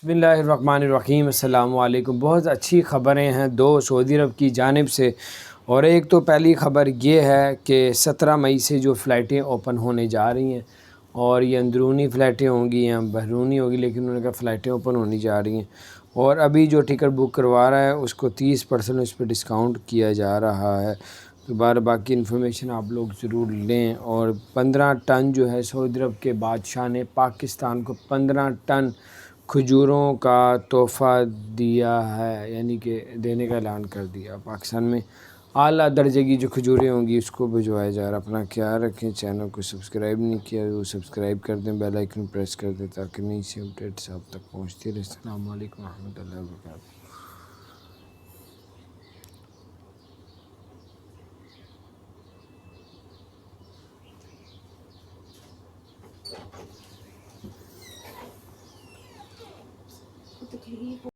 बिस्मिल्लाहिर्रहमानिर्रहीम अस्सलाम वालेकुम। बहुत अच्छी ख़बरें हैं दो सऊदी अरब की जानिब से। और एक तो पहली ख़बर ये है कि 17 मई से जो फ़्लाइटें ओपन होने जा रही हैं और ये अंदरूनी फ़्लाइटें होंगी या बहरूनी होगी, लेकिन उन्होंने कहा फ़्लाइटें ओपन होनी जा रही हैं। और अभी जो टिकट बुक करवा रहा है उसको 30% उस पर डिस्काउंट किया जा रहा है। तो बाकी इन्फॉर्मेशन आप लोग ज़रूर लें। और 15 टन जो है सऊदी अरब के बादशाह ने पाकिस्तान को 15 टन खजूरों का तोहफ़ा दिया है, यानी कि देने का ऐलान कर दिया। पाकिस्तान में आला दर्जे की जो खजूरें होंगी उसको भिजवाया जा रहा है। अपना ख्याल रखें। चैनल को सब्सक्राइब नहीं किया तो सब्सक्राइब कर दें, बेल आइकन प्रेस कर दें ताकि नई सी अपडेट्स आप तक पहुँचती रहे। अस्सलामु अलैकुम रहमतुल्लाहि व बरकातहू।